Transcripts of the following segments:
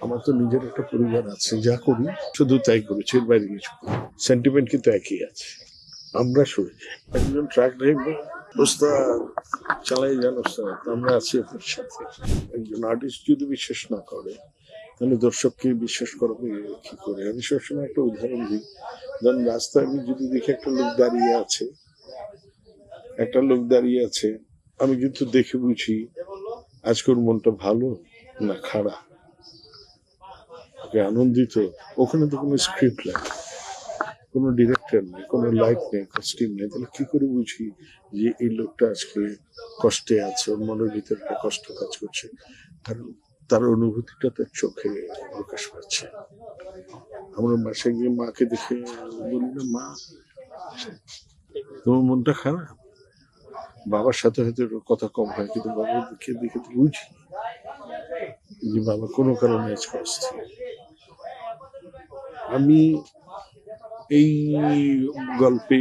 আমার তো নিজের একটা পরিবার আছে, যা করি শুধু তাই করেছি, এর বাইরে কিছু সেন্টিমেন্ট কিন্তু একই আছে। আমরা শুনে একজন ট্রাক ড্রাইভার ওস্তাদ চালাই যান ওস্তাদ, আমরা আছি আপনার সাথে। একজন আর্টিস্ট যদি বিশ্বাস না করে তাহলে দর্শককে বিশ্বাস করবে কি করে? আমি সবসময় একটা উদাহরণ দিই, ধরুন রাস্তায় আমি যদি দেখি একটা লোক দাঁড়িয়ে আছে, আমি কিন্তু দেখে বুঝি আজকের মনটা ভালো না খারাপ, আনন্দিত। ওখানে তো কোনো স্ক্রিপ্ট লাগে, কোনো ডিরেক্টর নেই, কোনো লাইট নেই, কস্টিউম নেই, তাহলে কি করে বুঝি যে এই লোকটা আজকে কষ্টে আছে, ওর মনের ভিতরে একটা কষ্ট কাজ করছে? কারণ তার অনুভূতিটা তার চোখে প্রকাশ পাচ্ছে। আমরা বাসায় গিয়ে মাকে দেখে বলি না, মা তোমার মনটা খারাপ? বাবার সাথে হয়তো কথা কম হয়, কিন্তু বাবার দেখে দেখে তো বুঝি যে বাবা কোনো কারণে আজকে অস্থির। আমি এই গল্পে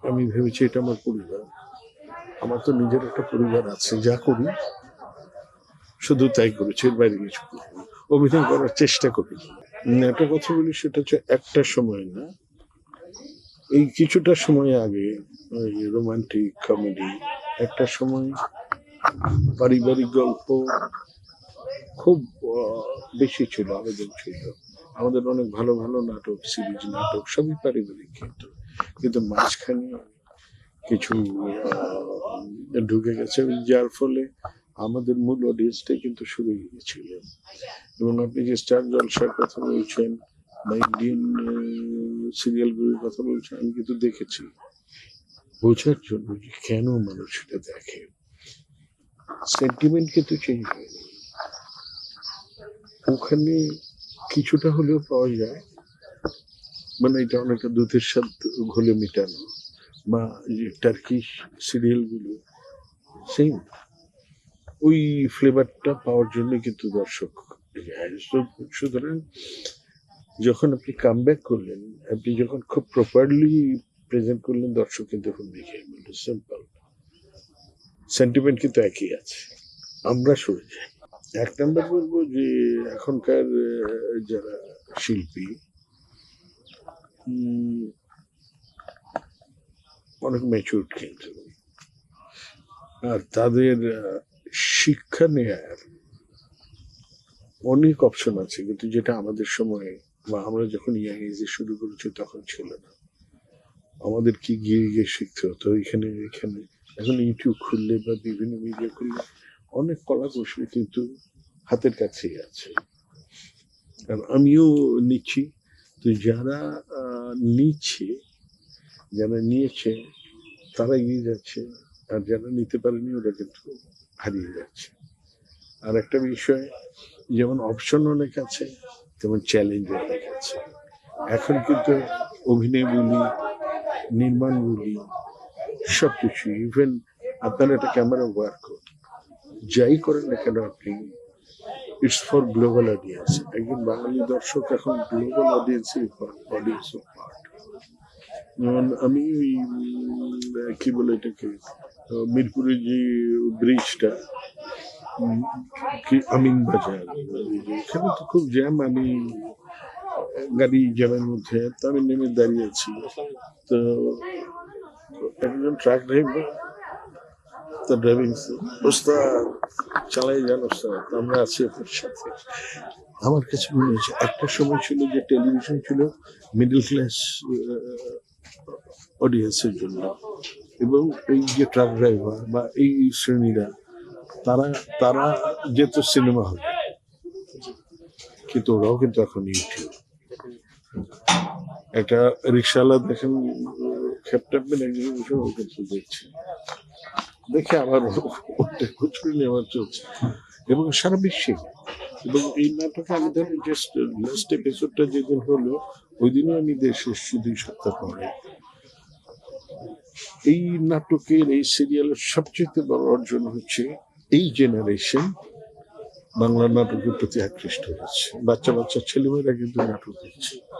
আমি ভেবেছি এটা আমার পরিবার। আমার তো নিজের একটা পরিবার আছে, যা করি শুধু তাই করেছি, এর বাইরে কিছু করি। অভিনয় করার চেষ্টা করি। একটা কথা বলি, সেটা হচ্ছে একটা সময় না, এই কিছুটা সময় আগে রোমান্টিক কমেডি, একটা সময় পারিবারিক গল্প খুব বেশি ছিল, আবেদন ছিল। আমাদের অনেক ভালো ভালো নাটক, সিরিজ নাটক সবই পারিবারিক, কিন্তু মাঝখানে কিছু ঢুকে গেছে, যার ফলে আমাদের মূল অডিয়েন্সটাই কিন্তু শুরু হয়ে গেছিল। এবং আপনি যে স্টার জলসার কথা বলছেন বা ইন্ডিয়ান সিরিয়ালগুলোর কথা বলছেন, আমি কিন্তু দেখেছি বোঝার জন্য যে কেন মানুষ এটা দেখে। সেন্টিমেন্ট কিন্তু চেঞ্জ হয়নি, ওখানে কিছুটা হলেও পাওয়া যায়, মানে এটা অনেকটা দুধের স্বাদ ঘোলে মেটানো, বা যে টার্কিশ সিরিয়ালগুলো সেম ওই ফ্লেভারটা পাওয়ার জন্য কিন্তু দর্শক যায়। সুতরাং যখন আপনি কাম ব্যাক করলেন, আপনি যখন খুব প্রপারলি প্রেজেন্ট করলেন, দর্শক কিন্তু এখন দেখে বলল সিম্পল। সেন্টিমেন্ট কিন্তু একই আছে, আমরা সরে যাই। এক নম্বর বলবো যে এখনকার যারা শিল্পী অনেক ম্যাচিউরড, কিন্তু আর তাদের শিক্ষা নেয়ার অনেক অপশন আছে, কিন্তু যেটা আমাদের সময়ে বা আমরা যখন ইয়াং এজে শুরু করেছি তখন ছিল না। আমাদের কি গিয়ে গিয়ে শিখতে হতো এখানে। এখন ইউটিউব খুললে বা বিভিন্ন মিডিয়া খুললে অনেক কলা কৌশল কিন্তু হাতের কাছেই আছে। আর আমিও নিচ্ছি, তো যারা নিয়েছে তারা এগিয়ে যাচ্ছে, আর যারা নিতে পারেনি ওরা কিন্তু হারিয়ে যাচ্ছে। আর একটা বিষয়, যেমন অপশন অনেক আছে, তেমন চ্যালেঞ্জ অনেক আছে। এখন কিন্তু অভিনয় বলি, নির্মাণ বলি, সবকিছু, ইভেন আপনার একটা ক্যামেরা ওয়ার্ক যাই করেন না কেন, আপনি ইটস ফর গ্লোবাল অডিয়েন্স। একজন বাঙালি দর্শক এখন গ্লোবাল অডিয়েন্সের পার্ট। যেমন আমি ওই কি বলে এটাকে, মিরপুরের যে ব্রিজটা, কি আমিন বাজার, এখানে তো খুব জ্যাম। আমি গাড়ি জ্যামের মধ্যে, তো আমি নেমে দাঁড়িয়েছি, তো একজন ট্রাক ড্রাইভার তার ড্রাইভিং ওস্তাদ চালাই যান ওস্তাদ, আমরা আছি আপনার সাথে। আমার কাছে মনে হচ্ছে একটা সময় ছিল যে টেলিভিশন ছিল মিডল ক্লাস অডিয়েন্সের জন্য, এবং এই যে ট্রাক ড্রাইভার বা এই শ্রেণীরা তারা যেত সিনেমা হলে, কিন্তু ওরাও কিন্তু এখন ইউটিউব। একটা রিক্সাওয়ালা দেখেন খেপটাপেন একজন কিন্তু দেখছে, দেখে আবার ওটা খুচরো নেওয়া চলছে, এবং সারা বিশ্বে। এবং এই নাটকে আমি ধরেন জাস্ট লাস্ট এপিসোডটা যেদিন হলো, ওই দিনও আমি দেশে এসেছি 2 সপ্তাহ পরে। এই নাটকের, এই সিরিয়ালের সবচেয়ে বড় অর্জন হচ্ছে এই জেনারেশন বাংলা নাটকের প্রতি আকৃষ্ট হচ্ছে। বাচ্চা ছেলেমেয়েরা কিন্তু নাটক দেখছে।